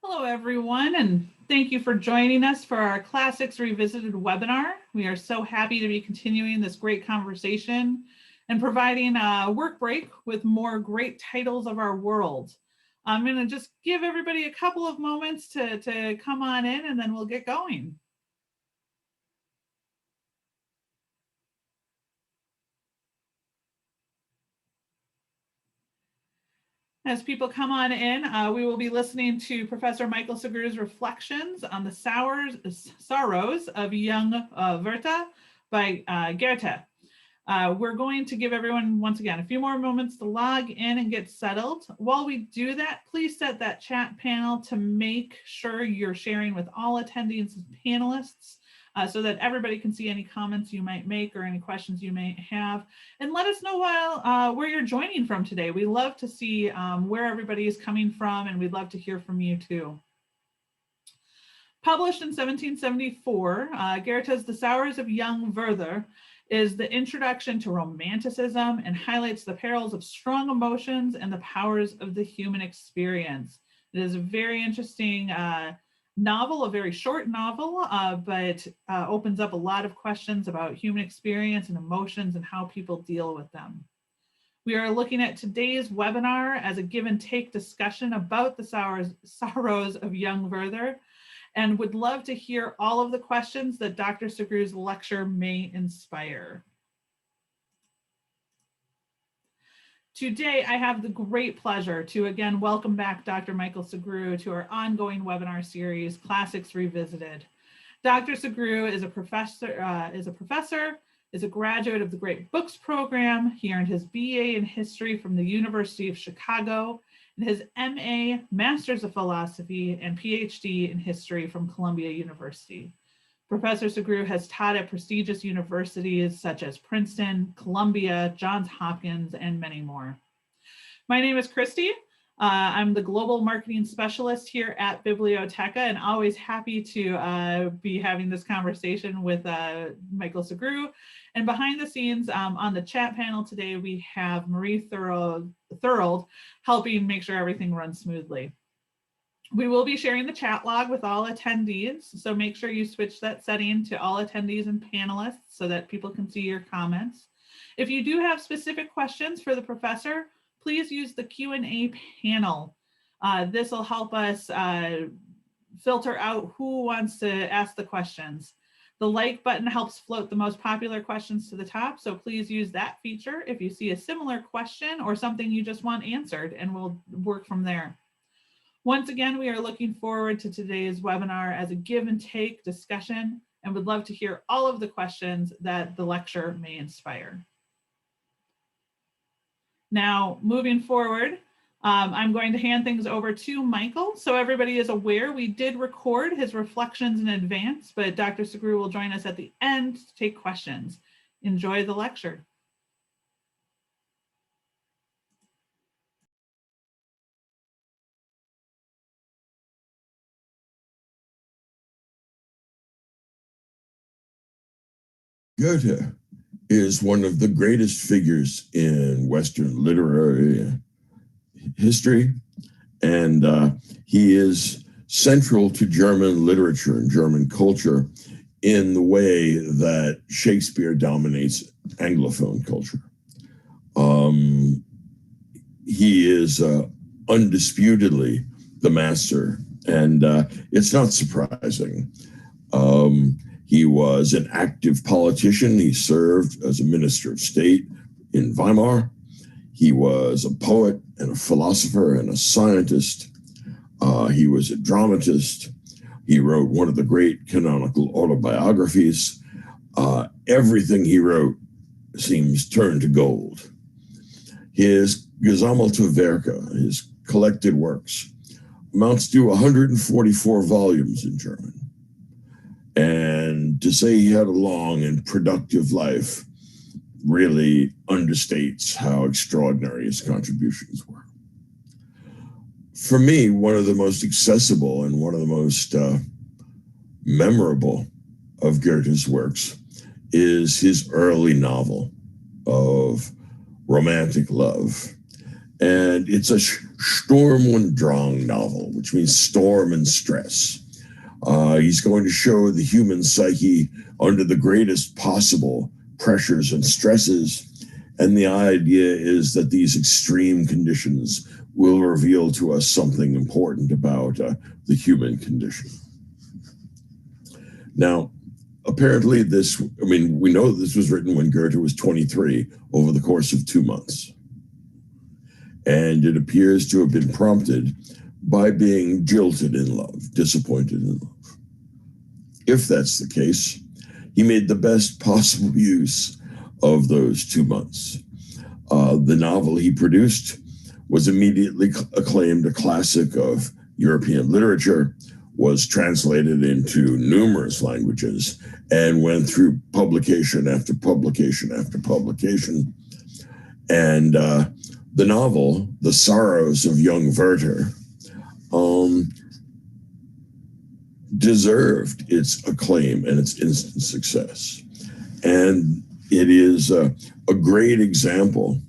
Hello, everyone, and thank you for joining us for our Classics Revisited webinar. We are so happy to be continuing this great conversation and providing a work break with more great titles of our world. I'm going to just give everybody a couple of moments to come on in, and then we'll get going. As people come on in, we will be listening to Professor Michael Segru's reflections on the sorrows of young Werther by Goethe. We're going to give everyone, once again, a few more moments to log in and get settled. While we do that, please set that chat panel to make sure you're sharing with all attendees and panelists so that everybody can see any comments you might make or any questions you may have. And let us know where you're joining from today. We love to see where everybody is coming from, and we'd love to hear from you too. Published in 1774, Goethe's The Sorrows of Young Werther is the introduction to Romanticism and highlights the perils of strong emotions and the powers of the human experience. It is a very interesting novel, a very short novel, but opens up a lot of questions about human experience and emotions and how people deal with them. We are looking at today's webinar as a give and take discussion about the sorrows of young Werther, and would love to hear all of the questions that Dr. Segru's lecture may inspire. Today, I have the great pleasure to again welcome back Dr. Michael Segru to our ongoing webinar series, Classics Revisited. Dr. Segru is a graduate of the Great Books Program. He earned his BA in History from the University of Chicago and his MA, Masters of Philosophy, and PhD in History from Columbia University. Professor Segru has taught at prestigious universities such as Princeton, Columbia, Johns Hopkins, and many more. My name is Christy. I'm the Global Marketing Specialist here at Bibliotheca, and always happy to be having this conversation with Michael Segru. And behind the scenes on the chat panel today, we have Marie Thorold helping make sure everything runs smoothly. We will be sharing the chat log with all attendees, so make sure you switch that setting to all attendees and panelists so that people can see your comments. If you do have specific questions for the professor, please use the Q&A panel. This will help us filter out who wants to ask the questions. The like button helps float the most popular questions to the top, so please use that feature if you see a similar question or something you just want answered, and we'll work from there. Once again, we are looking forward to today's webinar as a give and take discussion, and would love to hear all of the questions that the lecture may inspire. Now, moving forward, I'm going to hand things over to Michael. So everybody is aware, we did record his reflections in advance, but Dr. Segru will join us at the end to take questions. Enjoy the lecture. Goethe is one of the greatest figures in Western literary history, and he is central to German literature and German culture in the way that Shakespeare dominates Anglophone culture. He is undisputedly the master, and it's not surprising. He was an active politician. He served as a minister of state in Weimar. He was a poet and a philosopher and a scientist. He was a dramatist. He wrote one of the great canonical autobiographies. Everything he wrote seems turned to gold. His Gesammelte Werke, his collected works, amounts to 144 volumes in German. And to say he had a long and productive life really understates how extraordinary his contributions were. For me, one of the most accessible and one of the most memorable of Goethe's works is his early novel of romantic love. And it's a Sturm und Drang novel, which means storm and stress. He's going to show the human psyche under the greatest possible pressures and stresses. And the idea is that these extreme conditions will reveal to us something important about the human condition. Now, apparently we know this was written when Goethe was 23 over the course of 2 months. And it appears to have been prompted by being jilted in love, disappointed in love. If that's the case, he made the best possible use of those 2 months. The novel he produced was immediately acclaimed a classic of European literature, was translated into numerous languages, and went through publication after publication after publication. And the novel, The Sorrows of Young Werther, deserved its acclaim and its instant success. And it is a great example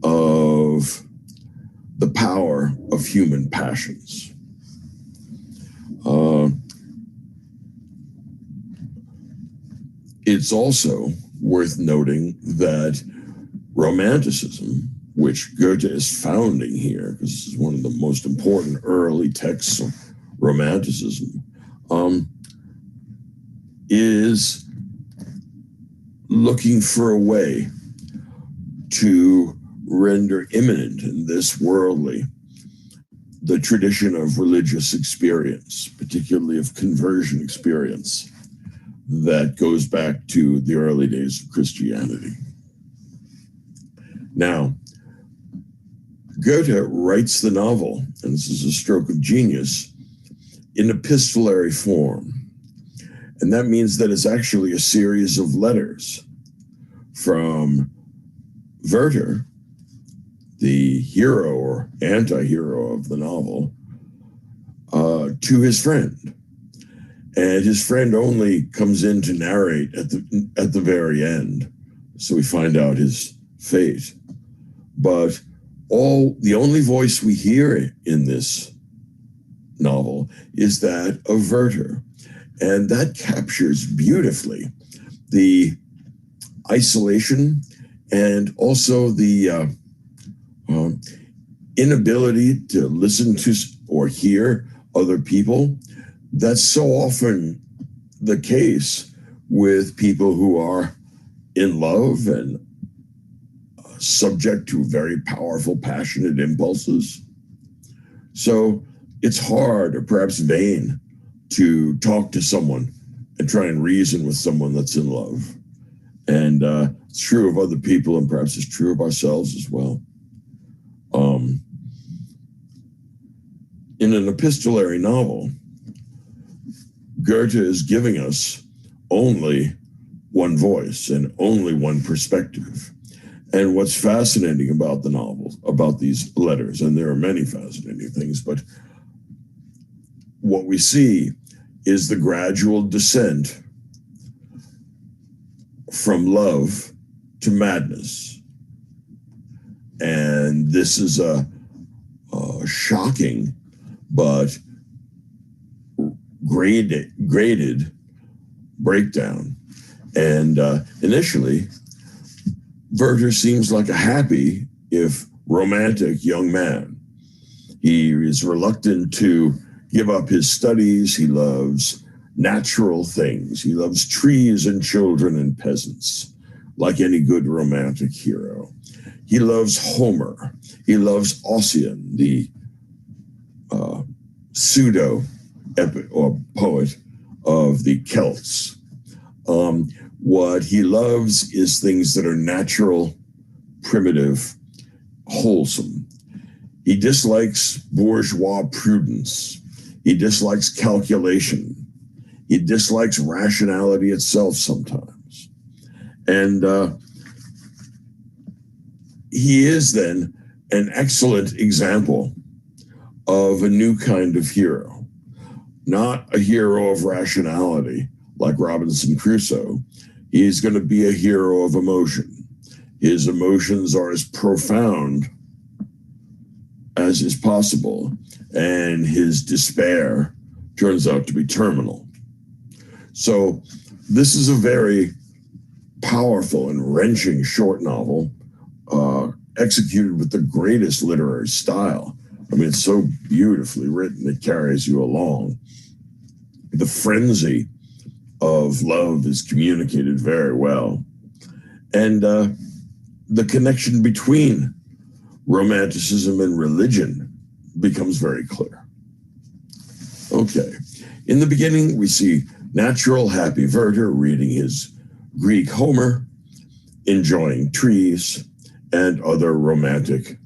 of the power of human passions. It's also worth noting that Romanticism, which Goethe is founding here, because this is one of the most important early texts of Romanticism, is looking for a way to render immanent in this worldly the tradition of religious experience, particularly of conversion experience, that goes back to the early days of Christianity. Now, Goethe writes the novel, and this is a stroke of genius, in epistolary form. And that means that it's actually a series of letters from Werther, the hero or anti-hero of the novel, to his friend. And his friend only comes in to narrate at the very end, so we find out his fate. But the only voice we hear in this novel is that of Werther. And that captures beautifully the isolation and also the inability to listen to or hear other people. That's so often the case with people who are in love and subject to very powerful, passionate impulses. So it's hard, or perhaps vain, to talk to someone and try and reason with someone that's in love. And it's true of other people, and perhaps it's true of ourselves as well. In an epistolary novel, Goethe is giving us only one voice and only one perspective. And what's fascinating about the novels, about these letters, and there are many fascinating things, but what we see is the gradual descent from love to madness. And this is a shocking but graded breakdown. And initially, Werther seems like a happy, if romantic, young man. He is reluctant to give up his studies. He loves natural things. He loves trees and children and peasants, like any good romantic hero. He loves Homer. He loves Ossian, the pseudo epic or poet of the Celts. What he loves is things that are natural, primitive, wholesome. He dislikes bourgeois prudence. He dislikes calculation. He dislikes rationality itself sometimes. And he is then an excellent example of a new kind of hero, not a hero of rationality like Robinson Crusoe. He's going to be a hero of emotion. His emotions are as profound as is possible, and his despair turns out to be terminal. So this is a very powerful and wrenching short novel, executed with the greatest literary style. I mean, it's so beautifully written, it carries you along. The frenzy of love is communicated very well. And the connection between Romanticism and religion becomes very clear. Okay, in the beginning, we see natural, happy Werther reading his Greek Homer, enjoying trees and other romantic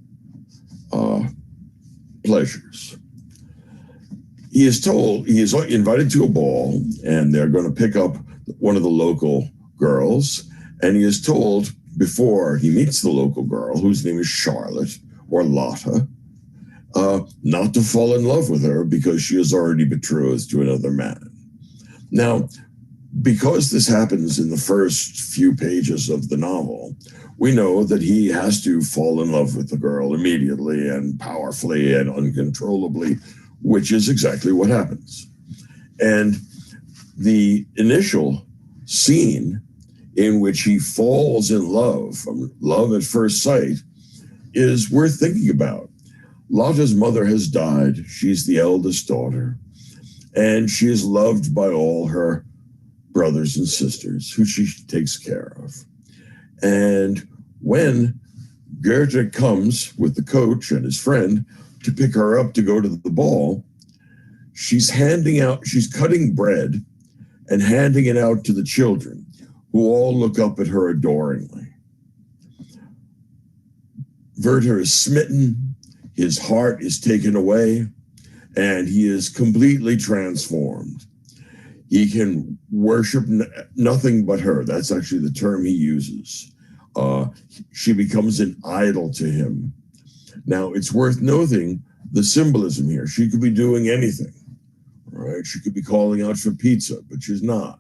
pleasures. He is invited to a ball, and they're going to pick up one of the local girls, and he is told before he meets the local girl, whose name is Charlotte or Lotta, not to fall in love with her because she is already betrothed to another man. Now, because this happens in the first few pages of the novel, we know that he has to fall in love with the girl immediately and powerfully and uncontrollably, which is exactly what happens. And the initial scene in which he falls in love, from love at first sight, is worth thinking about. Lotta's mother has died. She's the eldest daughter, and she is loved by all her brothers and sisters, who she takes care of. And when Goethe comes with the coach and his friend to pick her up to go to the ball, she's cutting bread and handing it out to the children, who all look up at her adoringly. Werther is smitten, his heart is taken away, and he is completely transformed. He can worship nothing but her. That's actually the term he uses. She becomes an idol to him. Now, it's worth noting the symbolism here. She could be doing anything, right? She could be calling out for pizza, but she's not.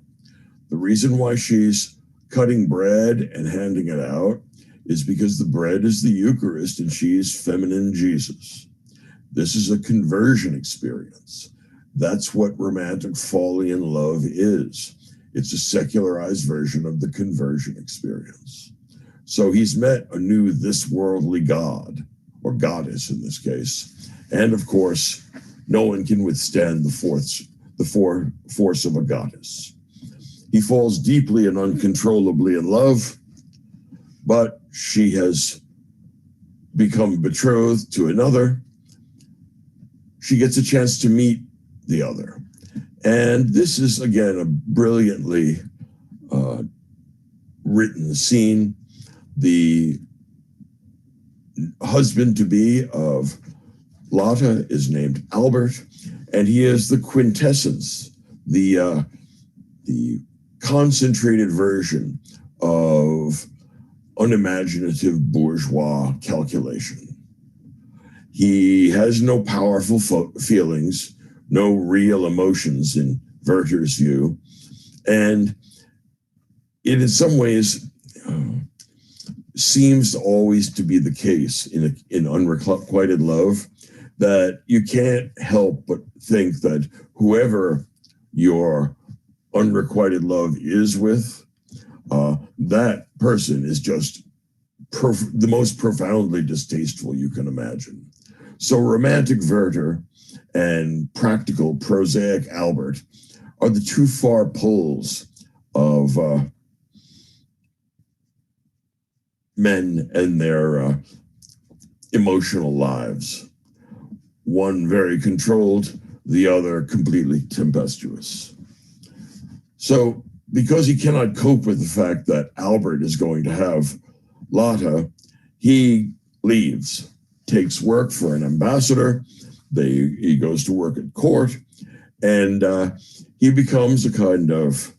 The reason why she's cutting bread and handing it out is because the bread is the Eucharist and she's feminine Jesus. This is a conversion experience. That's what romantic falling in love is. It's a secularized version of the conversion experience. So he's met a new this worldly god, or goddess in this case. And of course, no one can withstand the force of a goddess. He falls deeply and uncontrollably in love, but she has become betrothed to another. She gets a chance to meet the other. And this is, again, a brilliantly written scene. The husband-to-be of Lotta is named Albert, and he is the quintessence, the concentrated version of unimaginative bourgeois calculation. He has no powerful feelings, no real emotions in Werther's view, and it in some ways seems always to be the case in unrequited love, that you can't help but think that whoever your unrequited love is with, that person is just the most profoundly distasteful you can imagine. So romantic Werther and practical prosaic Albert are the two far poles of men and their emotional lives. One very controlled, the other completely tempestuous. So because he cannot cope with the fact that Albert is going to have Lotta, he leaves, takes work for an ambassador. He goes to work at court, and he becomes a kind of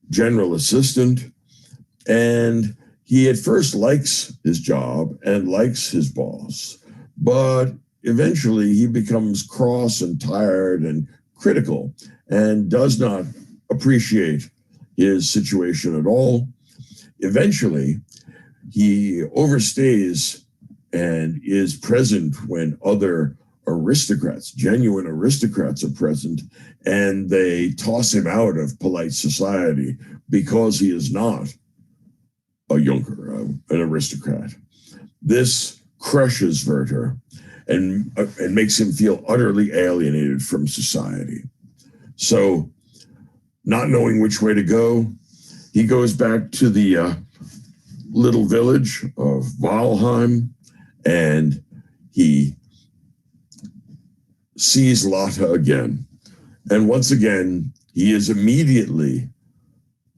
general assistant. And he at first likes his job and likes his boss, but eventually he becomes cross and tired and critical and does not appreciate his situation at all. Eventually, he overstays and is present when other aristocrats, genuine aristocrats, are present, and they toss him out of polite society because he is not a Junker, an aristocrat. This crushes Werther and makes him feel utterly alienated from society. So, not knowing which way to go, he goes back to the little village of Walheim, and he sees Lotte again. And once again, he is immediately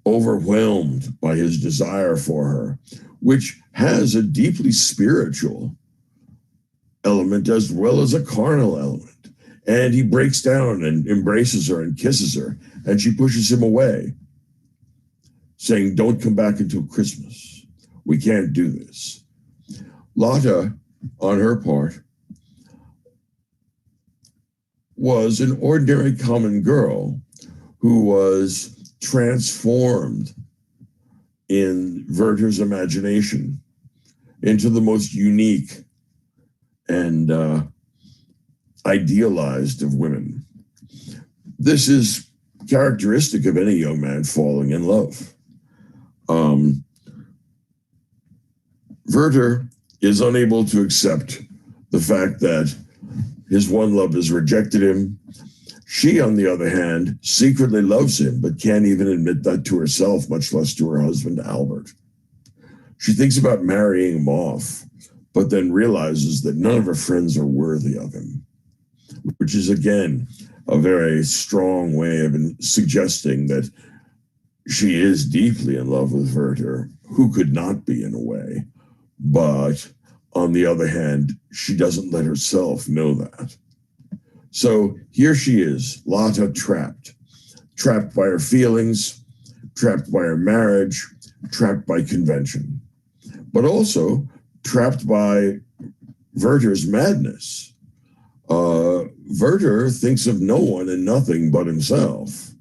overwhelmed by his desire for her, which has a deeply spiritual element as well as a carnal element. And he breaks down and embraces her and kisses her, and she pushes him away, saying, "Don't come back until Christmas. We can't do this." Lotte, on her part, was an ordinary common girl who was transformed in Werther's imagination into the most unique and idealized of women. This is characteristic of any young man falling in love. Werther is unable to accept the fact that his one love has rejected him. She, on the other hand, secretly loves him, but can't even admit that to herself, much less to her husband, Albert. She thinks about marrying him off, but then realizes that none of her friends are worthy of him, which is, again, a very strong way of suggesting that she is deeply in love with Werther, who could not be in a way. But on the other hand, she doesn't let herself know that. So here she is, Lotte, trapped by her feelings, trapped by her marriage, trapped by convention, but also trapped by Werther's madness. Werther thinks of no one and nothing but himself.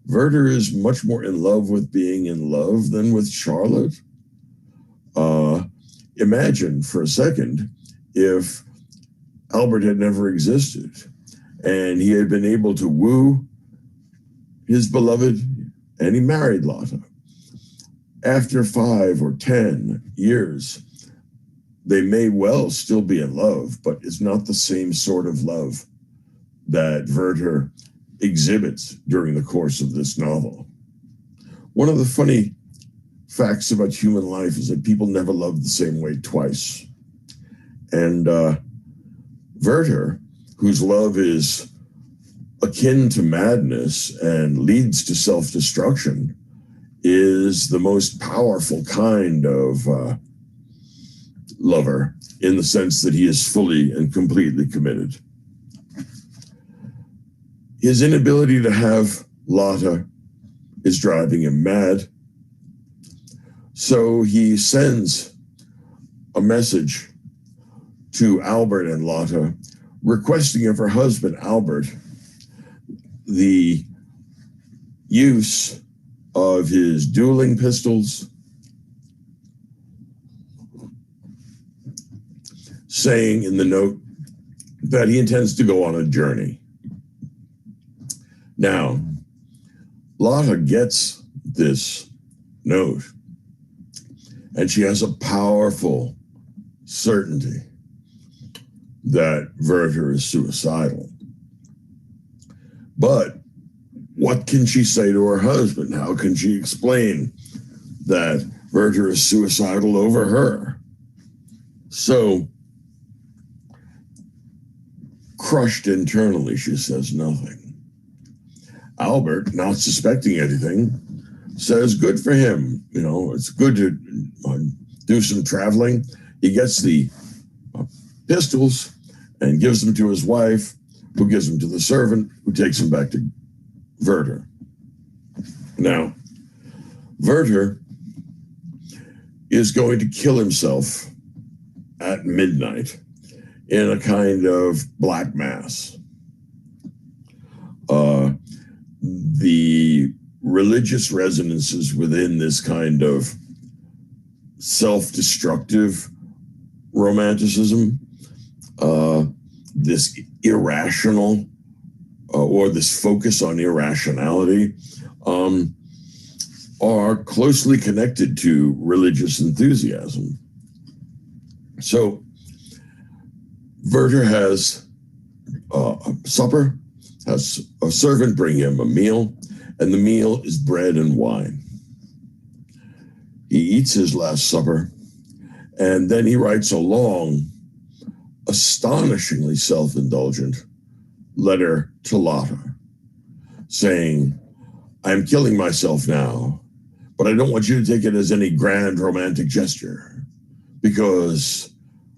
Werther is much more in love with being in love than with Charlotte. Imagine for a second if Albert had never existed and he had been able to woo his beloved and he married Lotte. After 5 or 10 years, they may well still be in love, but it's not the same sort of love that Werther exhibits during the course of this novel. One of the funny facts about human life is that people never love the same way twice. And Werther, whose love is akin to madness and leads to self-destruction, is the most powerful kind of lover, in the sense that he is fully and completely committed. His inability to have Lotte is driving him mad. So he sends a message to Albert and Lotte, requesting of her husband, Albert, the use of his dueling pistols, saying in the note that he intends to go on a journey. Now, Lotte gets this note, and she has a powerful certainty that Werther is suicidal. But what can she say to her husband? How can she explain that Werther is suicidal over her? So, crushed internally, she says nothing. Albert, not suspecting anything, says good for him. You know, it's good to do some traveling. He gets the pistols and gives them to his wife, who gives them to the servant, who takes them back to Werther. Now, Werther is going to kill himself at midnight in a kind of black mass. The religious resonances within this kind of self-destructive Romanticism, this irrational or this focus on irrationality, are closely connected to religious enthusiasm. So Werther has supper, has a servant bring him a meal, and the meal is bread and wine. He eats his last supper, and then he writes a long, astonishingly self-indulgent letter to Lotte, saying, I'm killing myself now, but I don't want you to take it as any grand romantic gesture, because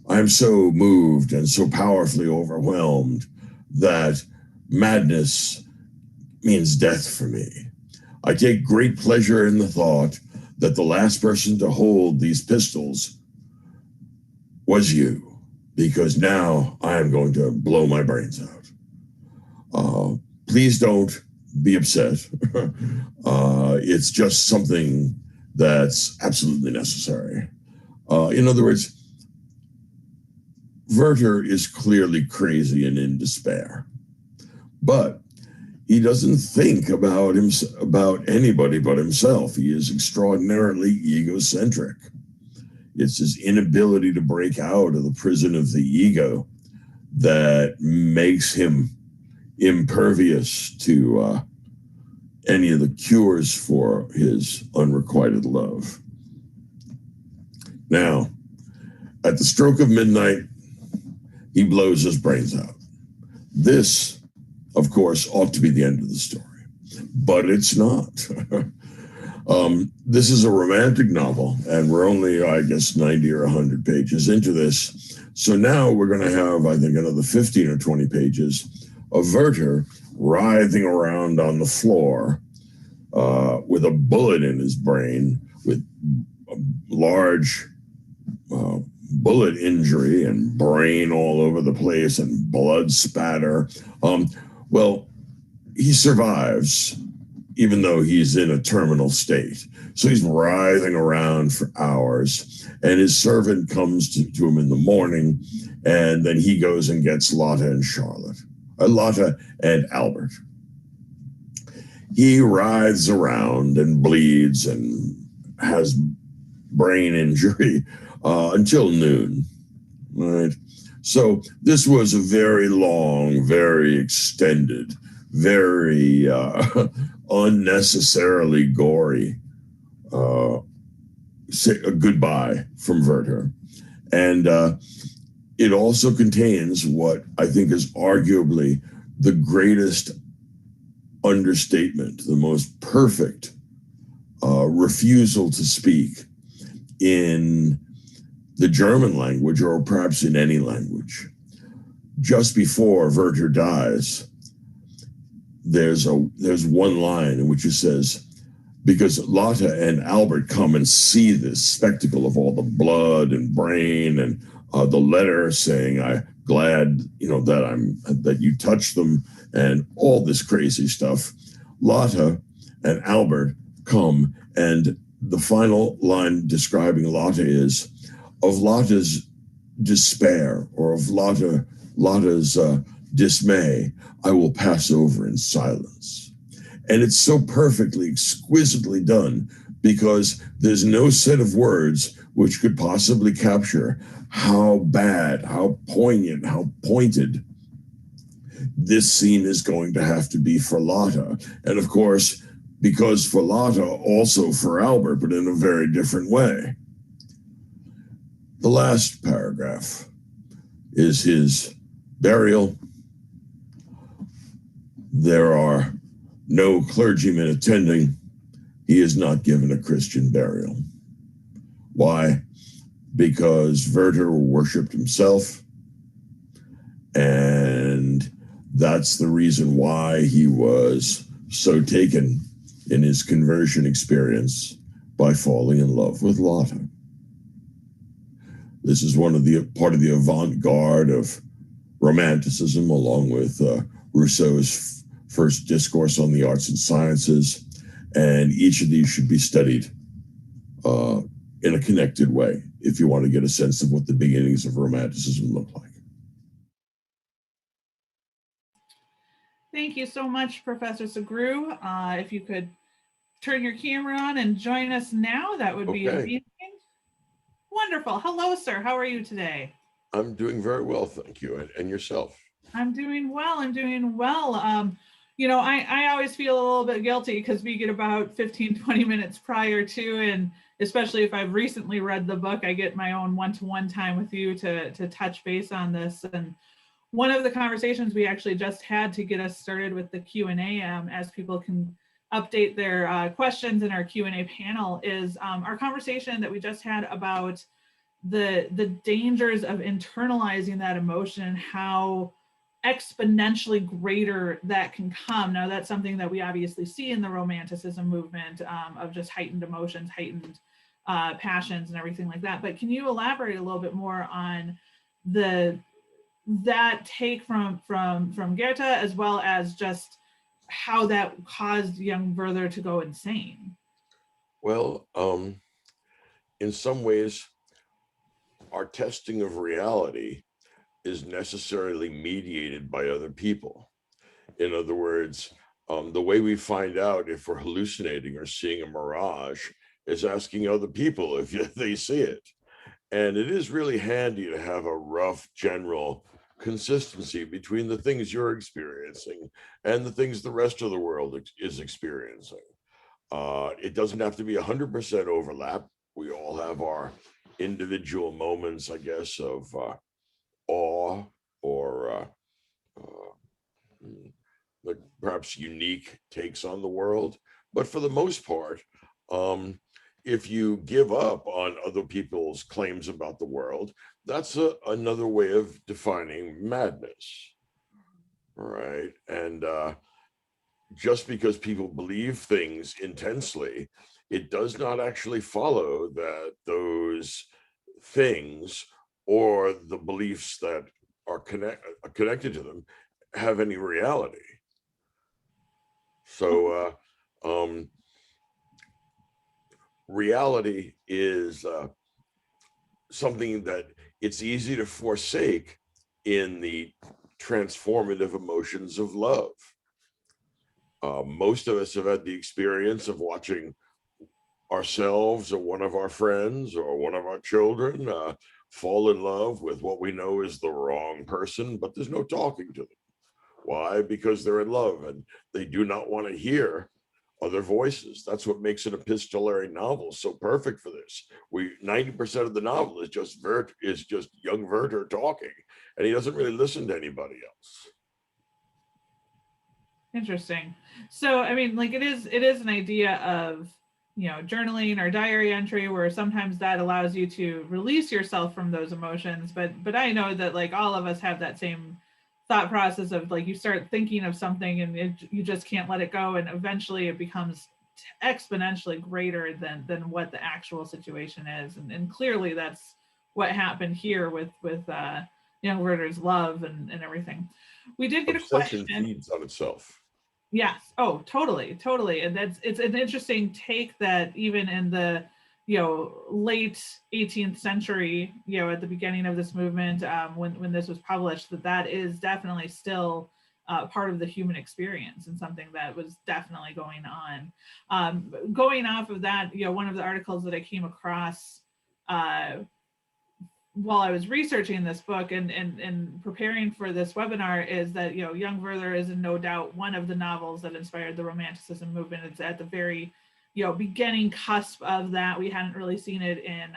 I'm so moved and so powerfully overwhelmed that madness means death for me. I take great pleasure in the thought that the last person to hold these pistols was you, because now I am going to blow my brains out. Please don't be upset. It's just something that's absolutely necessary. In other words, Werther is clearly crazy and in despair, but he doesn't think about anybody but himself. He is extraordinarily egocentric. It's his inability to break out of the prison of the ego that makes him impervious to any of the cures for his unrequited love. Now, at the stroke of midnight, he blows his brains out. This, of course, ought to be the end of the story, but it's not. This is a romantic novel, and we're only, I guess, 90 or 100 pages into this. So now we're going to have, I think, another 15 or 20 pages of Werther writhing around on the floor with a bullet in his brain, with a large bullet injury and brain all over the place and blood spatter. Well, he survives, even though he's in a terminal state. So he's writhing around for hours, and his servant comes to him in the morning, and then he goes and gets Lotte and Albert. He writhes around and bleeds and has brain injury until noon, right? So this was a very long, very extended, very unnecessarily gory a goodbye from Werther. And it also contains what I think is arguably the greatest understatement, the most perfect refusal to speak in the German language, or perhaps in any language. Just before Werther dies, there's one line in which it says, because Lotte and Albert come and see this spectacle of all the blood and brain and the letter saying, I'm glad, that you touched them and all this crazy stuff. Lotte and Albert come, and the final line describing Lotte is, of Lotte's despair or of Lotte's dismay, I will pass over in silence. And it's so perfectly, exquisitely done, because there's no set of words which could possibly capture how bad, how poignant, how pointed this scene is going to have to be for Lotte. And of course, because for Lotte, also for Albert, but in a very different way. The last paragraph is his burial. There are no clergymen attending. He is not given a Christian burial. Why? Because Werther worshipped himself, and that's the reason why he was so taken in his conversion experience by falling in love with Lotte. This is part of the avant-garde of Romanticism, along with Rousseau's first discourse on the arts and sciences. And each of these should be studied in a connected way, if you want to get a sense of what the beginnings of Romanticism look like. Thank you so much, Professor Sugrue. If you could turn your camera on and join us now, that would be amazing. Wonderful. Hello, sir. How are you today? I'm doing very well, thank you. And yourself? I'm doing well. I'm doing well. You know, I always feel a little bit guilty because we get about 15, 20 minutes prior to, and especially if I've recently read the book, I get my own one-to-one time with you to touch base on this. And one of the conversations we actually just had to get us started with the Q&A, as people can update their questions in our Q&A panel, is our conversation that we just had about the dangers of internalizing that emotion and how exponentially greater that can come. Now, that's something that we obviously see in the Romanticism movement, of just heightened emotions, heightened passions and everything like that. But can you elaborate a little bit more on that take from Goethe, as well as just how that caused young Werther to go insane? Well, in some ways, our testing of reality is necessarily mediated by other people. In other words, the way we find out if we're hallucinating or seeing a mirage is asking other people if they see it. And it is really handy to have a rough general consistency between the things you're experiencing and the things the rest of the world is experiencing. It doesn't have to be 100% overlap. We all have our individual moments, I guess, of awe or perhaps unique takes on the world. But for the most part, if you give up on other people's claims about the world, that's another way of defining madness, right? And just because people believe things intensely, it does not actually follow that those things or the beliefs that are connected to them have any reality. So reality is something that it's easy to forsake in the transformative emotions of love. Most of us have had the experience of watching ourselves or one of our friends or one of our children fall in love with what we know is the wrong person, but there's no talking to them. Why? Because they're in love and they do not want to hear other voices. That's what makes an epistolary novel so perfect for this. 90% of the novel is just young Werther talking, and he doesn't really listen to anybody else. Interesting. So, I mean, like it is an idea of, you know, journaling or diary entry, where sometimes that allows you to release yourself from those emotions. But I know that like all of us have that same thought process of like you start thinking of something and you just can't let it go, and eventually it becomes exponentially greater than what the actual situation is. And clearly that's what happened here with young Werther's love and everything. We did get Obsession a question. feeds on itself. Yes. Oh, totally. And it's an interesting take that even in the, you know, late 18th century, you know, at the beginning of this movement, when this was published, that is definitely still part of the human experience and something that was definitely going on. Going off of that, you know, one of the articles that I came across while I was researching this book and preparing for this webinar is that, you know, young Werther is no doubt one of the novels that inspired the Romanticism movement. It's at the very, you know, beginning cusp of that. We hadn't really seen it in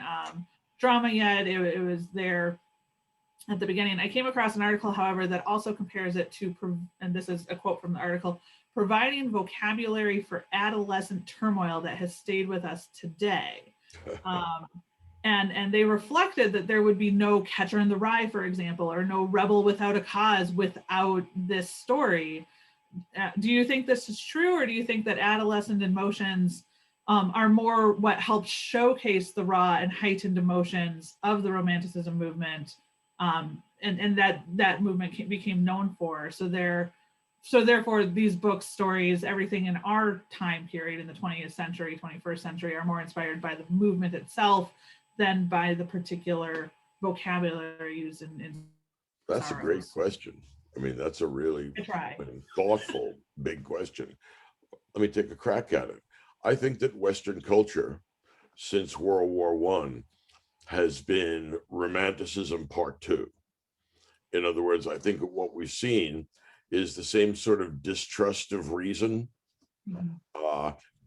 drama yet. It was there at the beginning. I came across an article, however, that also compares it to, and this is a quote from the article, providing vocabulary for adolescent turmoil that has stayed with us today. And they reflected that there would be no Catcher in the Rye, for example, or no Rebel Without a Cause without this story. Do you think this is true, or do you think that adolescent emotions are more what helped showcase the raw and heightened emotions of the Romanticism movement, and that movement became known for? So they're so therefore these books, stories, everything in our time period in the 20th century, 21st century are more inspired by the movement itself than by the particular vocabulary used in That's a great sorrows. question. I mean, that's a really I try. thoughtful, big question. Let me take a crack at it. I think that Western culture since World War I has been Romanticism Part 2. In other words, I think what we've seen is the same sort of distrust of reason, Mhm.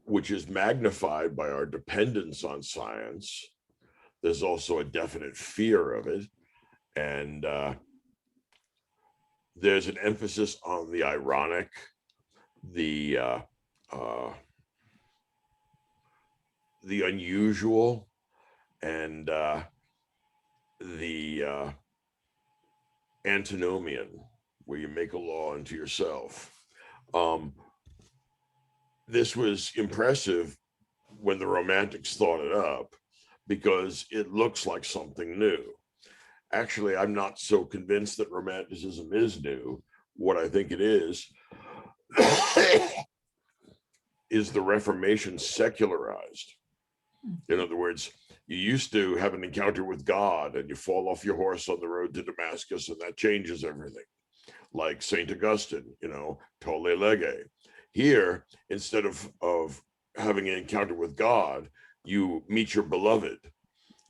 which is magnified by our dependence on science. There's also a definite fear of it. And there's an emphasis on the ironic, the unusual, and the antinomian, where you make a law unto yourself. This was impressive when the Romantics thought it up because it looks like something new. Actually, I'm not so convinced that Romanticism is new. What I think it is the Reformation secularized. In other words, you used to have an encounter with God and you fall off your horse on the road to Damascus, and that changes everything. Like St. Augustine, tolle lege. Here, instead of having an encounter with God, you meet your beloved.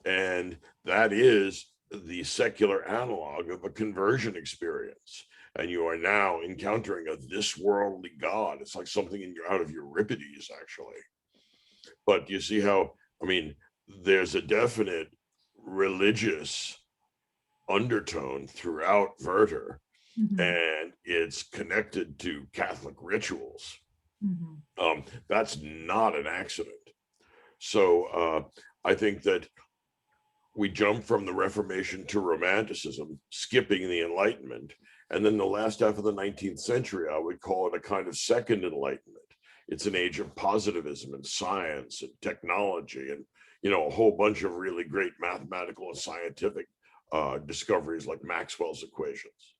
And that is the secular analog of a conversion experience. And you are now encountering a this worldly God. It's like something out of Euripides, actually. But you see how, there's a definite religious undertone throughout Werther, Mhm. and it's connected to Catholic rituals. Mhm. That's not an accident. So I think that we jump from the Reformation to Romanticism, skipping the Enlightenment. And then the last half of the 19th century, I would call it a kind of second Enlightenment. It's an age of positivism and science and technology and, a whole bunch of really great mathematical and scientific discoveries like Maxwell's equations.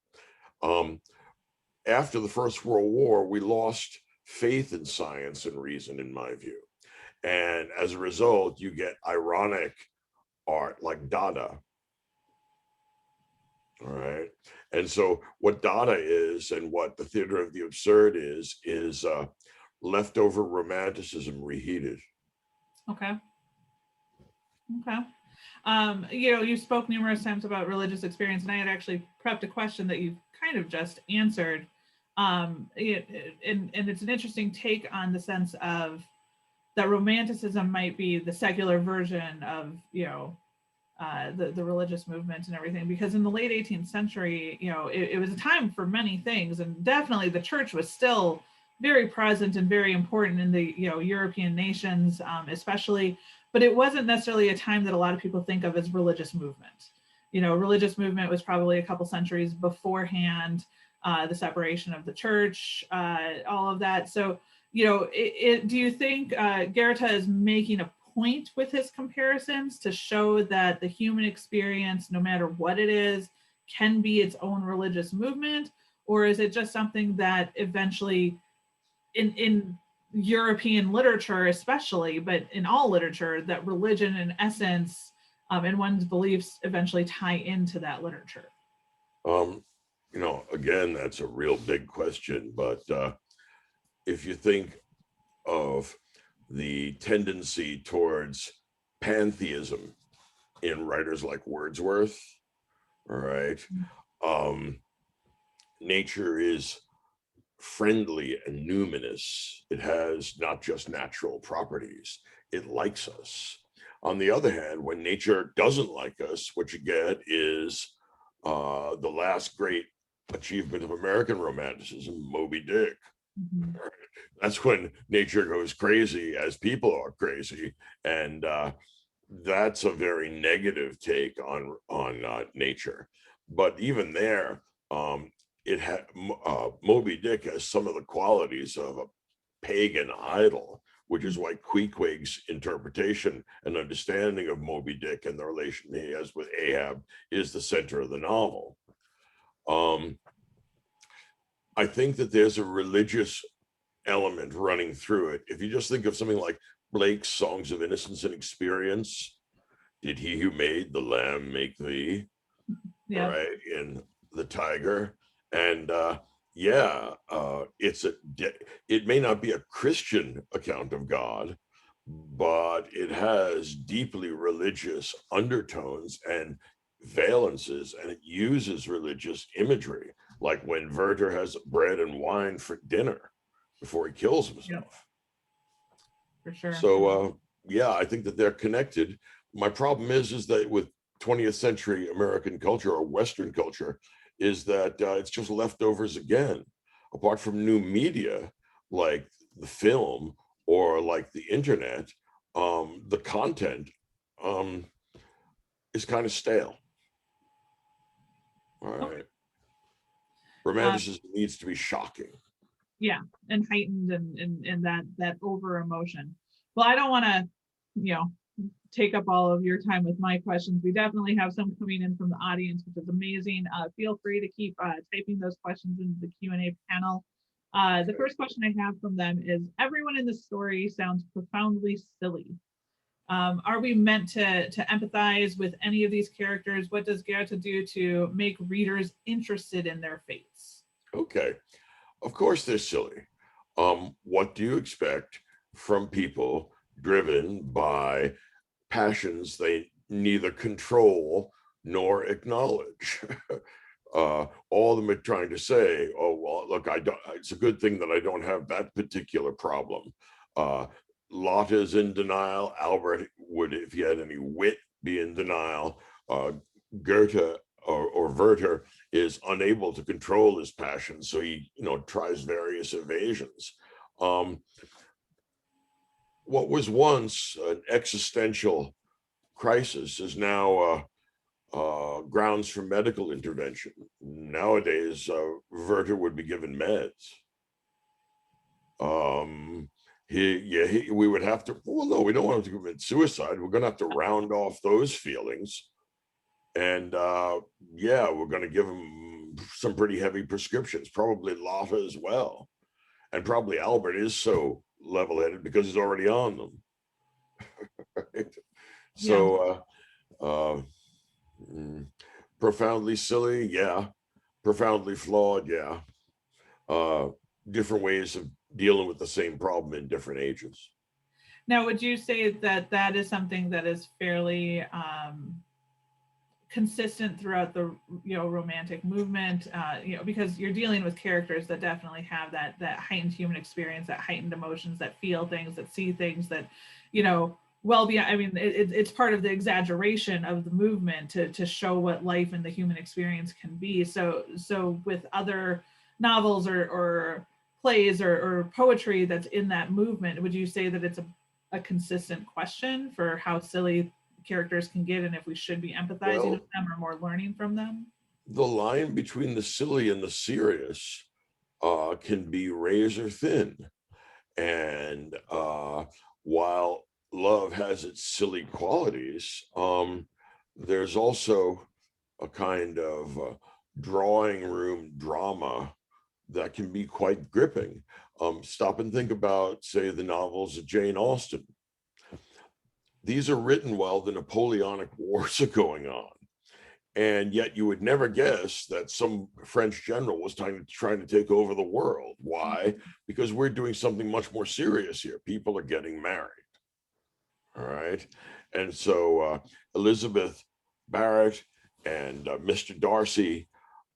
After the First World War, we lost faith in science and reason, in my view. And as a result, you get ironic art like Dada. All right. And so what Dada is and what the theater of the absurd is leftover Romanticism reheated. Okay. You spoke numerous times about religious experience, and I had actually prepped a question that you've kind of just answered. And it's an interesting take on the sense of that Romanticism might be the secular version of, the religious movement and everything, because in the late 18th century, it was a time for many things, and definitely the church was still very present and very important in the European nations, especially, but it wasn't necessarily a time that a lot of people think of as religious movement. Religious movement was probably a couple centuries beforehand, the separation of the church, all of that. So, do you think Gerta is making a point with his comparisons to show that the human experience, no matter what it is, can be its own religious movement? Or is it just something that eventually in European literature especially, but in all literature, that religion in essence and one's beliefs eventually tie into that literature? Again, that's a real big question, but if you think of the tendency towards pantheism in writers like Wordsworth, all right, nature is friendly and numinous. It has not just natural properties, it likes us. On the other hand, when nature doesn't like us, what you get is the last great achievement of American Romanticism, Moby Dick. Mm-hmm. That's when nature goes crazy as people are crazy, and that's a very negative take on nature. But even there, it had Moby Dick has some of the qualities of a pagan idol, which is why Queequeg's interpretation and understanding of Moby Dick and the relation he has with Ahab is the center of the novel. I think that there's a religious element running through it. If you just think of something like Blake's Songs of Innocence and Experience, did he who made the lamb make thee? Yeah. Right, in the tiger. And yeah, it may not be a Christian account of God, but it has deeply religious undertones and valences, and it uses religious imagery, like when Werther has bread and wine for dinner before he kills himself. For sure. So yeah, I think that they're connected. My problem is that with 20th century American culture or Western culture, is that it's just leftovers again. Apart from new media like the film or like the internet, the content is kind of stale. All right. Okay. Romanticism needs to be shocking. Yeah, and heightened and that over emotion. Well, I don't want to, take up all of your time with my questions. We definitely have some coming in from the audience, which is amazing. Feel free to keep typing those questions into the Q&A panel. The first question I have from them is, everyone in the story sounds profoundly silly. Are we meant to empathize with any of these characters? What does Goethe do to make readers interested in their fates? Okay, of course they're silly. What do you expect from people driven by passions they neither control nor acknowledge? All of them are trying to say, oh, well, look, it's a good thing that I don't have that particular problem. Lotta's in denial. Albert would, if he had any wit, be in denial. Goethe or Werther is unable to control his passion, so he, tries various evasions. What was once an existential crisis is now grounds for medical intervention. Nowadays, Werther would be given meds. We would have to, well, no, we don't want to commit suicide. We're going to have to round off those feelings. And we're going to give him some pretty heavy prescriptions, probably Lotta as well. And probably Albert is so level-headed because he's already on them. Right? So, profoundly silly, yeah. Profoundly flawed, yeah. Different ways of dealing with the same problem in different ages. Now, would you say that that is something that is fairly consistent throughout the romantic movement? Because you're dealing with characters that definitely have that heightened human experience, that heightened emotions, that feel things, that see things, that well beyond. I mean, it's part of the exaggeration of the movement to show what life and the human experience can be. So with other novels or plays or poetry that's in that movement, would you say that it's a consistent question for how silly characters can get and if we should be empathizing with them or more learning from them? The line between the silly and the serious can be razor thin. And while love has its silly qualities, there's also a kind of drawing room drama that can be quite gripping. Stop and think about, say, the novels of Jane Austen. These are written while the Napoleonic Wars are going on. And yet you would never guess that some French general was trying to take over the world. Why? Because we're doing something much more serious here. People are getting married. All right. And so Elizabeth Barrett and Mr. Darcy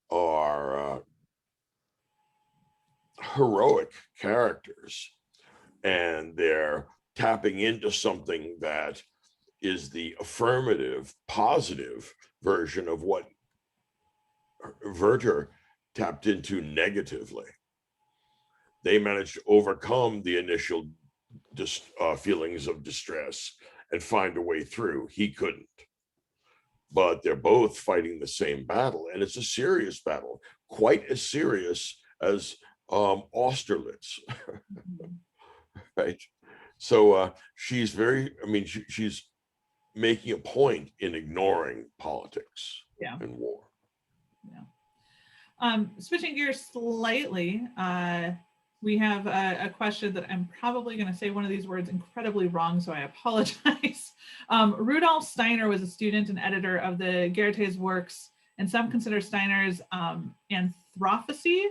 are heroic characters, and they're tapping into something that is the affirmative, positive version of what Werther tapped into negatively. They managed to overcome the initial feelings of distress and find a way through. He couldn't. But they're both fighting the same battle, and it's a serious battle, quite as serious as Austerlitz. Right? So she's she's making a point in ignoring politics and war. Switching gears slightly, we have a question that I'm probably going to say one of these words incredibly wrong, so I apologize. Rudolf Steiner was a student and editor of the Goethe's works, and some consider Steiner's Anthropophagy,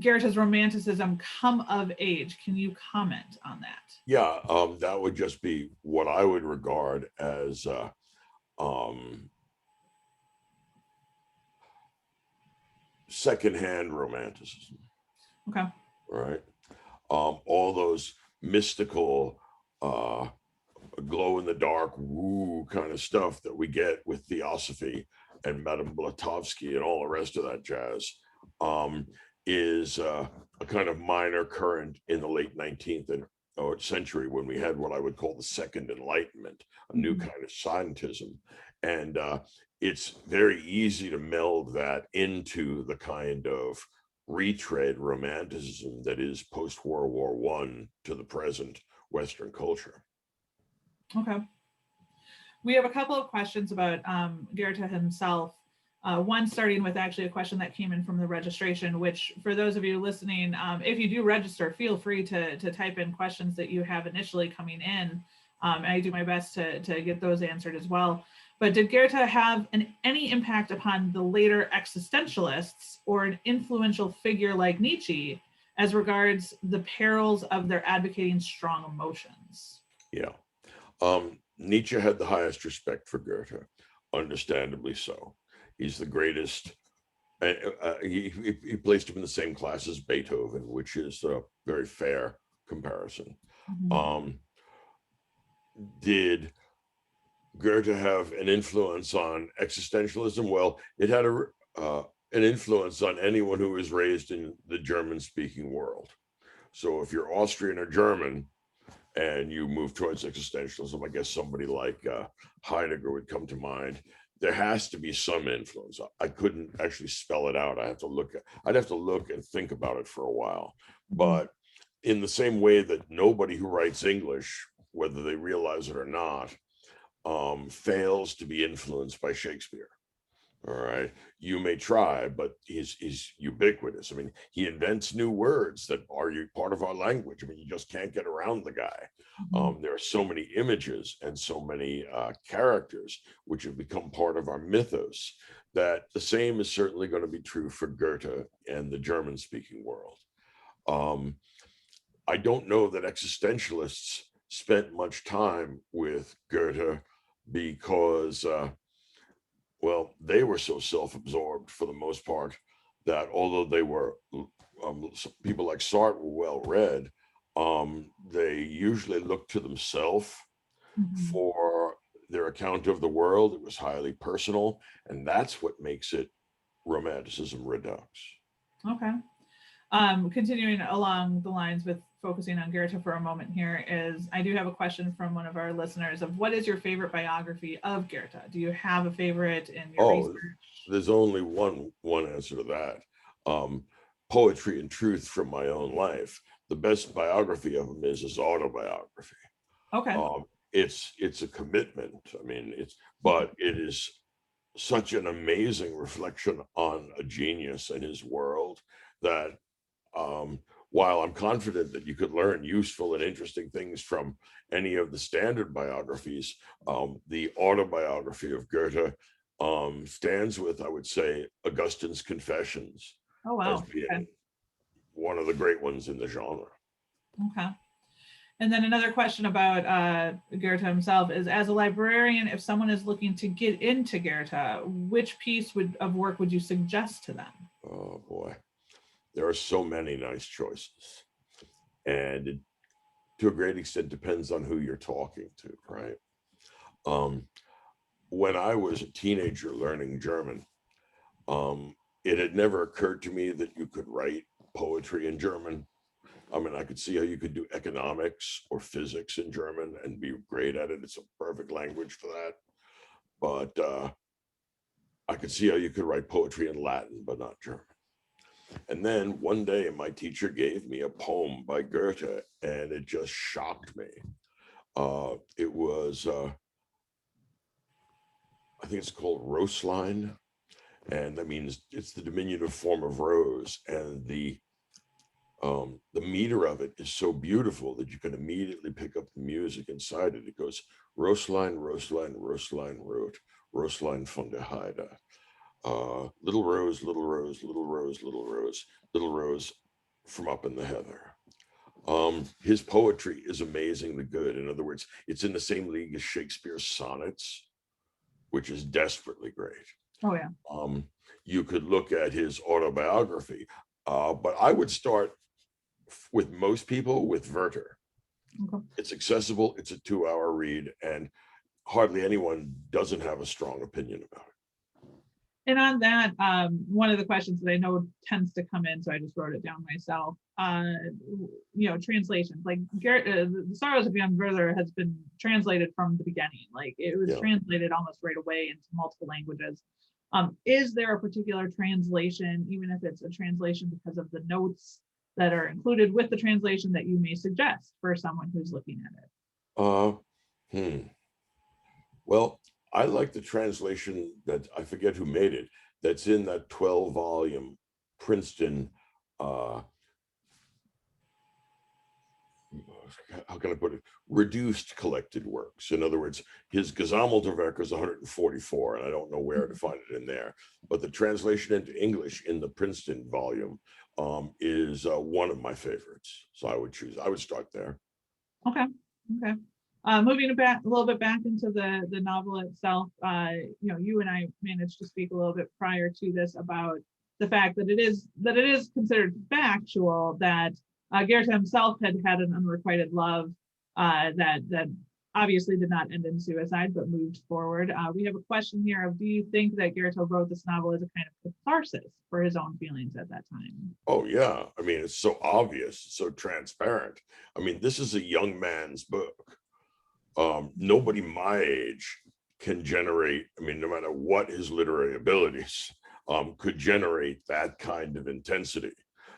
Goethe's Romanticism, come of age. Can you comment on that? Yeah, that would just be what I would regard as secondhand romanticism. Okay. Right. All those mystical, glow in the dark, woo kind of stuff that we get with Theosophy and Madame Blavatsky and all the rest of that jazz, is a kind of minor current in the late 19th century, when we had what I would call the Second Enlightenment, a new kind of scientism. And it's very easy to meld that into the kind of retread romanticism that is post-World War I to the present Western culture. Okay. We have a couple of questions about Gerta himself. One starting with actually a question that came in from the registration, which for those of you listening, if you do register, feel free to type in questions that you have initially coming in. And I do my best to get those answered as well. But did Goethe have any impact upon the later existentialists or an influential figure like Nietzsche as regards the perils of their advocating strong emotions? Yeah. Nietzsche had the highest respect for Goethe, understandably so. He's the greatest. He placed him in the same class as Beethoven, which is a very fair comparison. Mm-hmm. Did Goethe have an influence on existentialism? Well, it had an influence on anyone who was raised in the German-speaking world. So if you're Austrian or German and you move towards existentialism, I guess somebody like Heidegger would come to mind. There has to be some influence. I couldn't actually spell it out. I'd have to look and think about it for a while. But in the same way that nobody who writes English, whether they realize it or not, fails to be influenced by Shakespeare. All right. You may try, but he's ubiquitous. I mean, he invents new words that are part of our language. I mean, you just can't get around the guy. There are so many images and so many characters which have become part of our mythos that the same is certainly going to be true for Goethe and the German-speaking world. I don't know that existentialists spent much time with Goethe because well, they were so self-absorbed for the most part that although they were people like Sartre were well read, they usually looked to themselves for their account of the world. It was highly personal, and that's what makes it Romanticism Redux. Okay. Continuing along the lines with focusing on Gerta for a moment here is, I do have a question from one of our listeners of what is your favorite biography of Gerta? Do you have a favorite in your research? There's only one answer to that. Poetry and Truth from My Own Life. The best biography of him is his autobiography. Okay. It's a commitment. I mean, but it is such an amazing reflection on a genius and his world that while I'm confident that you could learn useful and interesting things from any of the standard biographies, the autobiography of Goethe stands with, I would say, Augustine's Confessions. Oh, wow. As being one of the great ones in the genre. Okay. And then another question about Goethe himself is, as a librarian, if someone is looking to get into Goethe, which piece of work would you suggest to them? Oh, boy. There are so many nice choices. And it, to a great extent, depends on who you're talking to, right? When I was a teenager learning German, it had never occurred to me that you could write poetry in German. I mean, I could see how you could do economics or physics in German and be great at it. It's a perfect language for that. But I could see how you could write poetry in Latin, but not German. And then one day my teacher gave me a poem by Goethe, and it just shocked me. It was, I think it's called Roslein. and that means it's the diminutive form of rose, and the meter of it is so beautiful that you can immediately pick up the music inside it. It goes Roslein, Roslein, Roslein, Roslein von der Heide. Little rose, little rose, little rose, little rose, little rose from up in the heather. His poetry is amazingly good. In other words, it's in the same league as Shakespeare's sonnets, which is desperately great. Oh yeah. You could look at his autobiography, but I would start with most people with Werther. Okay. It's accessible, it's a 2-hour read, and hardly anyone doesn't have a strong opinion about it. And on that, one of the questions that I know tends to come in, so I just wrote it down myself, translations. Like The Sorrows of Johann Werther has been translated from the beginning. Like it was translated almost right away into multiple languages. Is there a particular translation, even if it's a translation because of the notes that are included with the translation, that you may suggest for someone who's looking at it? Well, I like the translation that I forget who made it, that's in that 12-volume Princeton, how can I put it, reduced collected works. In other words, his Gesammelte Werke is 144, and I don't know where to find it in there, but the translation into English in the Princeton volume is one of my favorites. So I would start there. Okay. Moving a little bit back into the novel itself, you and I managed to speak a little bit prior to this about the fact that it is considered factual that Goethe himself had an unrequited love that obviously did not end in suicide, but moved forward. We have a question here of, do you think that Goethe wrote this novel as a kind of catharsis for his own feelings at that time? Oh yeah, I mean, it's so obvious, so transparent. I mean, this is a young man's book. Nobody my age can generate, I mean, no matter what his literary abilities, could generate that kind of intensity.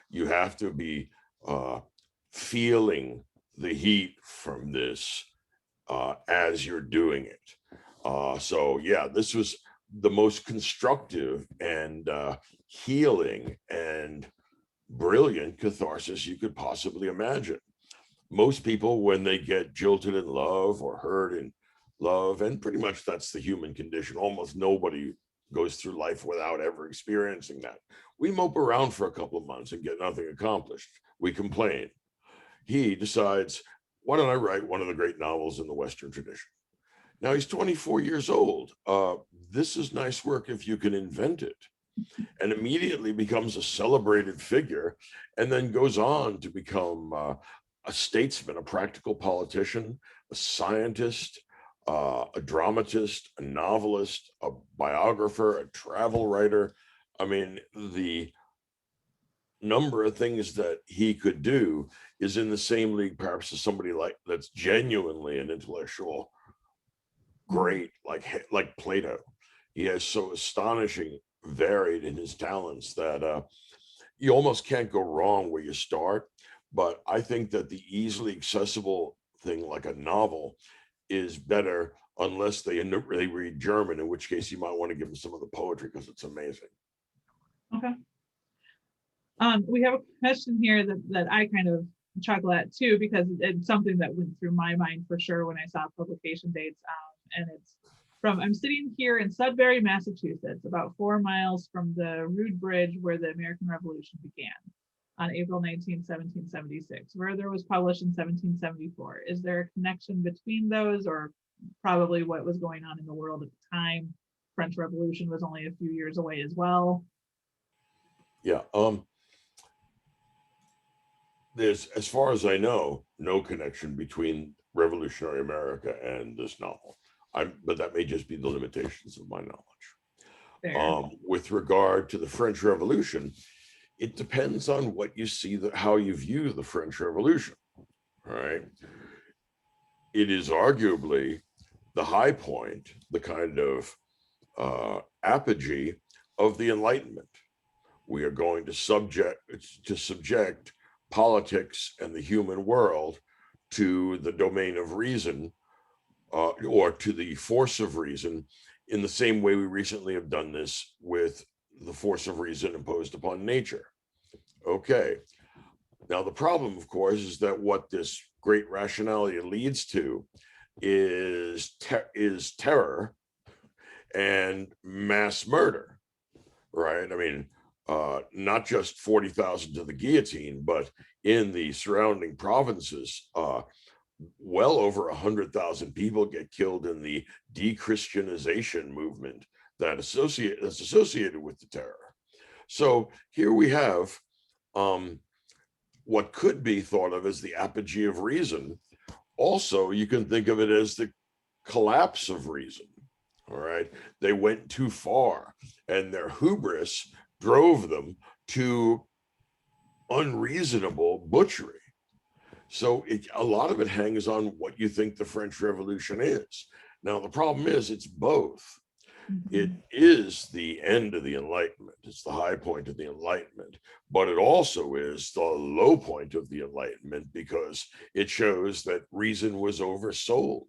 You have to be feeling the heat from this as you're doing it. So yeah, this was the most constructive and healing and brilliant catharsis you could possibly imagine. Most people, when they get jilted in love or hurt in love, and pretty much that's the human condition, almost nobody goes through life without ever experiencing that. We mope around for a couple of months and get nothing accomplished. We complain. He decides, why don't I write one of the great novels in the Western tradition? Now he's 24 years old. This is nice work if you can invent it. And immediately becomes a celebrated figure, and then goes on to become a statesman, a practical politician, a scientist, a dramatist, a novelist, a biographer, a travel writer. I mean, the number of things that he could do is in the same league, perhaps, as somebody like that's genuinely an intellectual great, like Plato. He has so astonishing varied in his talents that you almost can't go wrong where you start. But I think that the easily accessible thing like a novel is better, unless they really read German, in which case you might want to give them some of the poetry because it's amazing. Okay. We have a question here that I kind of chuckle at too, because it's something that went through my mind for sure when I saw publication dates. And it's from, I'm sitting here in Sudbury, Massachusetts, about 4 miles from the Rood Bridge where the American Revolution began on April 19, 1776. Werther was published in 1774. Is there a connection between those, or probably what was going on in the world at the time? French Revolution was only a few years away as well. Yeah. There's, as far as I know, no connection between revolutionary America and this novel. But that may just be the limitations of my knowledge. With regard to the French Revolution, it depends on what you see, how you view the French Revolution, right? It is arguably the high point, the kind of apogee of the Enlightenment. We are going to subject politics and the human world to the domain of reason, or to the force of reason, in the same way we recently have done this with the force of reason imposed upon nature. Okay. Now, the problem, of course, is that what this great rationality leads to is terror and mass murder, right? I mean, not just 40,000 to the guillotine, but in the surrounding provinces, well over 100,000 people get killed in the de-Christianization movement that's associated with the terror. So here we have what could be thought of as the apogee of reason. Also, you can think of it as the collapse of reason. All right. They went too far, and their hubris drove them to unreasonable butchery. So a lot of it hangs on what you think the French Revolution is. Now, the problem is it's both. It is the end of the Enlightenment. It's the high point of the Enlightenment, but it also is the low point of the Enlightenment because it shows that reason was oversold,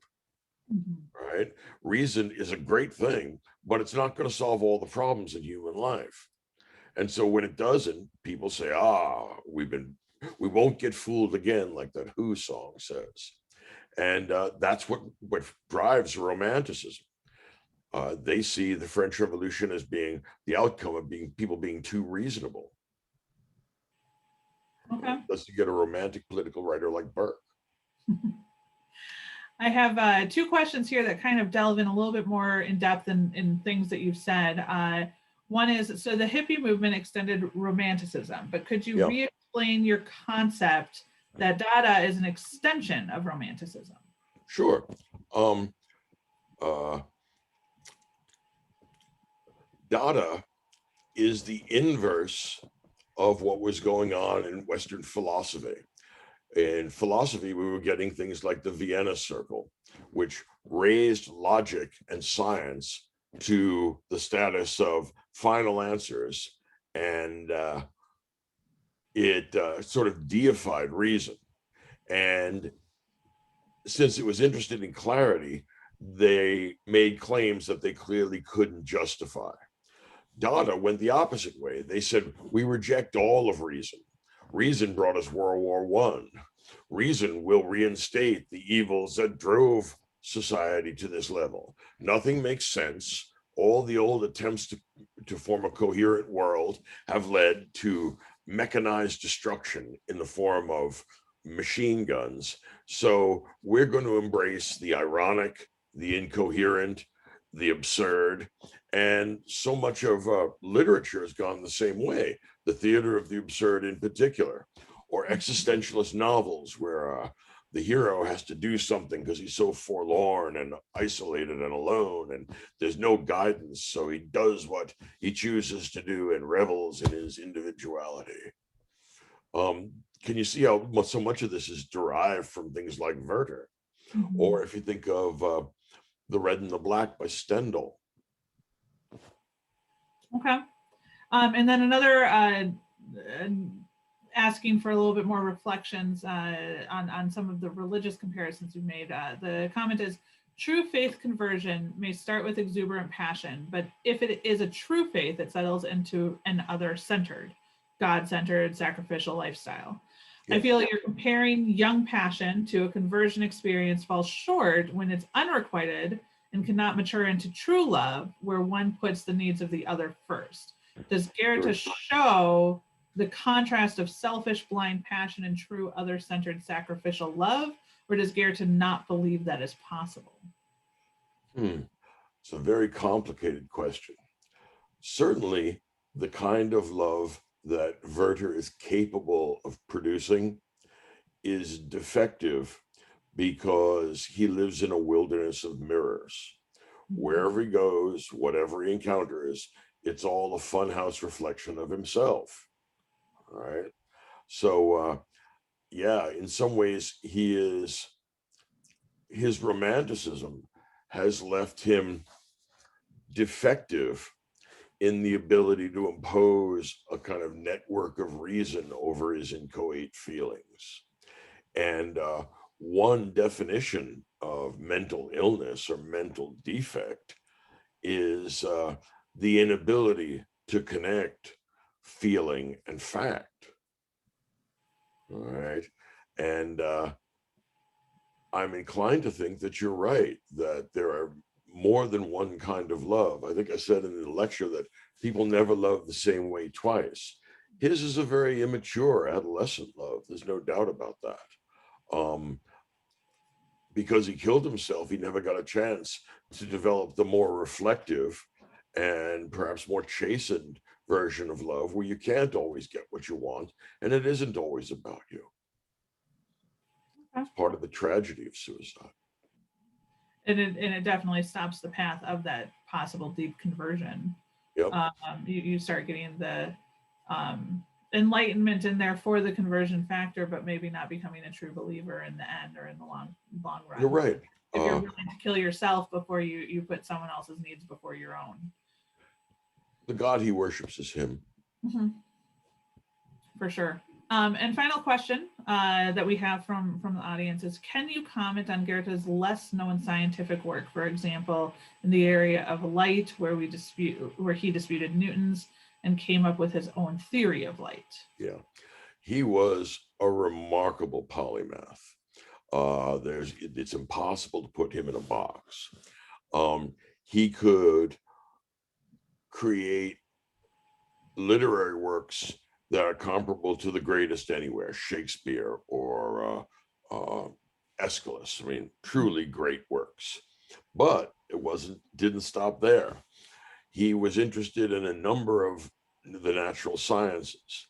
right? Reason is a great thing, but it's not going to solve all the problems in human life. And so when it doesn't, people say, we won't get fooled again, like that Who song says. And that's what drives Romanticism. They see the French Revolution as being the outcome of people being too reasonable. Okay. Let's get a romantic political writer like Burke. I have two questions here that kind of delve in a little bit more in depth in things that you've said. One is, so the hippie movement extended Romanticism, but could you re-explain your concept that Dada is an extension of Romanticism? Sure. Dada is the inverse of what was going on in Western philosophy. In philosophy, we were getting things like the Vienna Circle, which raised logic and science to the status of final answers, and it sort of deified reason. And since it was interested in clarity, they made claims that they clearly couldn't justify. Dada went the opposite way. They said, we reject all of reason. Reason brought us World War I. Reason will reinstate the evils that drove society to this level. Nothing makes sense. All the old attempts to form a coherent world have led to mechanized destruction in the form of machine guns. So we're going to embrace the ironic, the incoherent, the absurd. And so much of literature has gone the same way, the theater of the absurd in particular, or existentialist novels where the hero has to do something because he's so forlorn and isolated and alone, and there's no guidance. So he does what he chooses to do and revels in his individuality. Can you see how so much of this is derived from things like Werther? Or if you think of The Red and the Black by Stendhal. Okay. And then another asking for a little bit more reflections on some of the religious comparisons you made. The comment is, true faith conversion may start with exuberant passion, but if it is a true faith, it settles into an other-centered, God-centered, sacrificial lifestyle. Yes. I feel like you're comparing young passion to a conversion experience falls short when it's unrequited and cannot mature into true love, where one puts the needs of the other first. Does Gerta show the contrast of selfish, blind passion and true other-centered sacrificial love, or does Gerta not believe that is possible? It's a very complicated question. Certainly, the kind of love that Werther is capable of producing is defective because he lives in a wilderness of mirrors. Wherever he goes, whatever he encounters, it's all a funhouse reflection of himself. All right. So, in some ways, his romanticism has left him defective in the ability to impose a kind of network of reason over his inchoate feelings. And one definition of mental illness or mental defect is the inability to connect feeling and fact. All right. And I'm inclined to think that you're right, that there are more than one kind of love. I think I said in the lecture that people never love the same way twice. His is a very immature adolescent love. There's no doubt about that. Because he killed himself, he never got a chance to develop the more reflective and perhaps more chastened version of love, where you can't always get what you want and it isn't always about you. It's part of the tragedy of suicide. And it definitely stops the path of that possible deep conversion. Yep. You start getting the enlightenment in there for the conversion factor, but maybe not becoming a true believer in the end or in the long run. You're right. If you're willing to kill yourself before you put someone else's needs before your own. The God he worships is him. Mm-hmm. For sure. And final question that we have from the audience is, can you comment on Goethe's less known scientific work, for example, in the area of light, where he disputed Newton's and came up with his own theory of light? Yeah, he was a remarkable polymath. It's impossible to put him in a box. He could create literary works that are comparable to the greatest anywhere, Shakespeare or Aeschylus. I mean, truly great works. But didn't stop there. He was interested in a number of the natural sciences,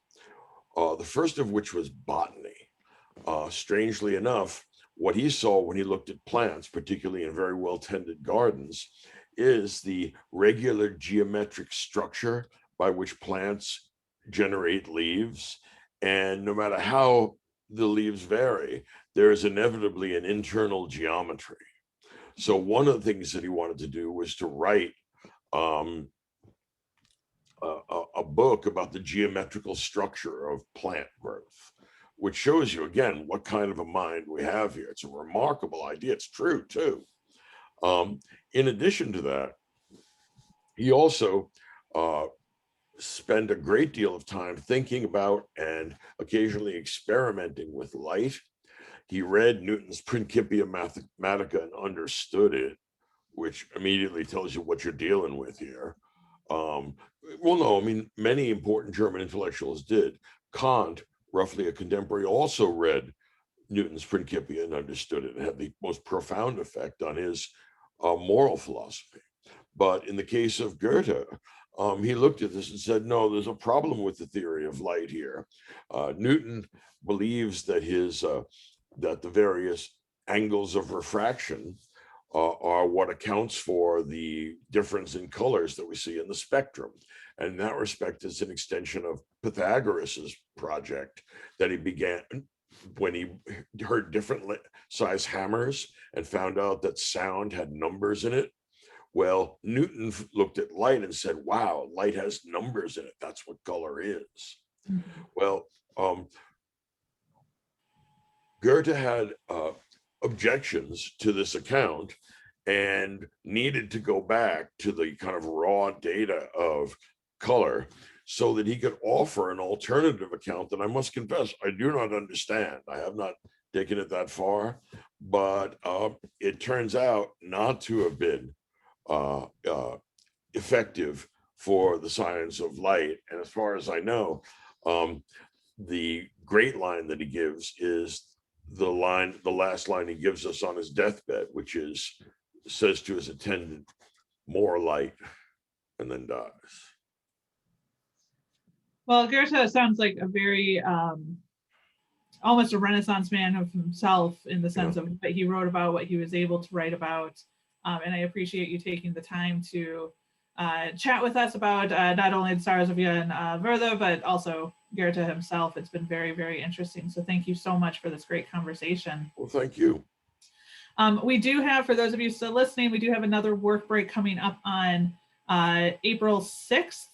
the first of which was botany. Strangely enough, what he saw when he looked at plants, particularly in very well-tended gardens, is the regular geometric structure by which plants generate leaves. And no matter how the leaves vary, there is inevitably an internal geometry. So one of the things that he wanted to do was to write a book about the geometrical structure of plant growth, which shows you again what kind of a mind we have here. It's a remarkable idea. It's true too. In addition to that, he also spent a great deal of time thinking about and occasionally experimenting with light. He read Newton's Principia Mathematica and understood it, which immediately tells you what you're dealing with here. Well, no, I mean, many important German intellectuals did. Kant, roughly a contemporary, also read Newton's Principia and understood it and had the most profound effect on his moral philosophy. But in the case of Goethe, he looked at this and said, no, there's a problem with the theory of light here. Newton believes that that the various angles of refraction are what accounts for the difference in colors that we see in the spectrum. And in that respect, it's an extension of Pythagoras's project that he began when he heard different size hammers and found out that sound had numbers in it. Well, Newton looked at light and said, wow, light has numbers in it. That's what color is. Mm-hmm. Well, Goethe had objections to this account and needed to go back to the kind of raw data of color so that he could offer an alternative account that I must confess, I do not understand. I have not taken it that far, but it turns out not to have been effective for the science of light. And as far as I know, the great line that he gives is the last line he gives us on his deathbed, which says to his attendant, more light, and then dies. Well, Gerta sounds like a very almost a Renaissance man of himself, in the sense of what he wrote about, what he was able to write about. And I appreciate you taking the time to chat with us about not only the Sarazovia and Werther, but also Goethe himself. It's been very, very interesting. So thank you so much for this great conversation. Well, thank you. We do have, for those of you still listening, we do have another work break coming up on April 6th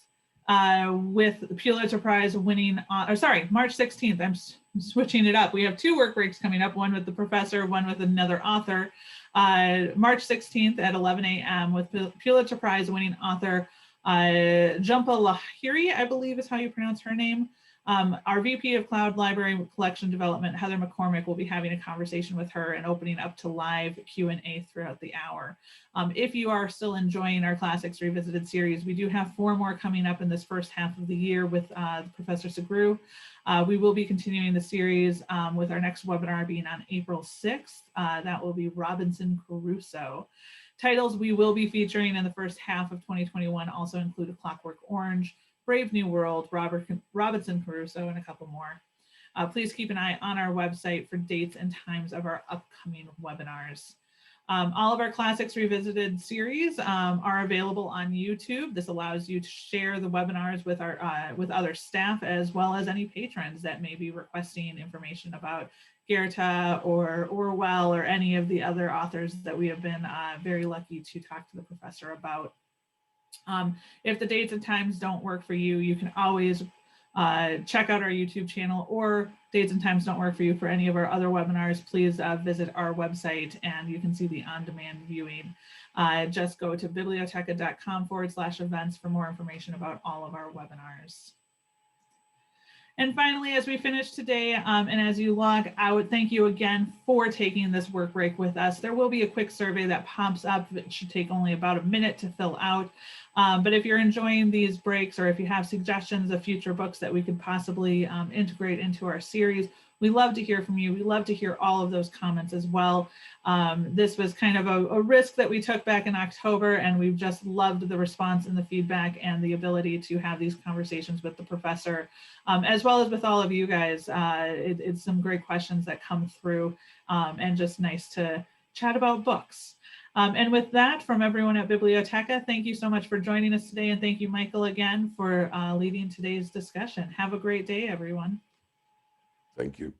with the Pulitzer Prize winning, March 16th. I'm switching it up. We have two work breaks coming up, one with the professor, one with another author. March 16th at 11 a.m. with Pulitzer Prize winning author Jumpa Lahiri, I believe is how you pronounce her name. Our VP of Cloud Library Collection Development, Heather McCormick, will be having a conversation with her and opening up to live Q&A throughout the hour. If you are still enjoying our Classics Revisited series, we do have 4 more coming up in this first half of the year with Professor Segru. We will be continuing the series with our next webinar being on April 6th. That will be Robinson Crusoe. Titles we will be featuring in the first half of 2021 also include A Clockwork Orange, Brave New World, Robinson Crusoe, and a couple more. Please keep an eye on our website for dates and times of our upcoming webinars. All of our Classics Revisited series are available on YouTube. This allows you to share the webinars with with other staff, as well as any patrons that may be requesting information about Gerta or Orwell or any of the other authors that we have been very lucky to talk to the professor about. If the dates and times don't work for you, you can always check out our YouTube channel, or dates and times don't work for you for any of our other webinars, please visit our website and you can see the on-demand viewing. Just go to bibliotheca.com/events for more information about all of our webinars. And finally, as we finish today, and as you log out, thank you again for taking this work break with us. There will be a quick survey that pops up. It should take only about a minute to fill out. But if you're enjoying these breaks, or if you have suggestions of future books that we could possibly integrate into our series, we love to hear from you. We love to hear all of those comments as well. This was kind of a risk that we took back in October, and we've just loved the response and the feedback and the ability to have these conversations with the professor, as well as with all of you guys. It's some great questions that come through, and just nice to chat about books. And with that, from everyone at Bibliotheca, thank you so much for joining us today. And thank you, Michael, again for leading today's discussion. Have a great day, everyone. Thank you.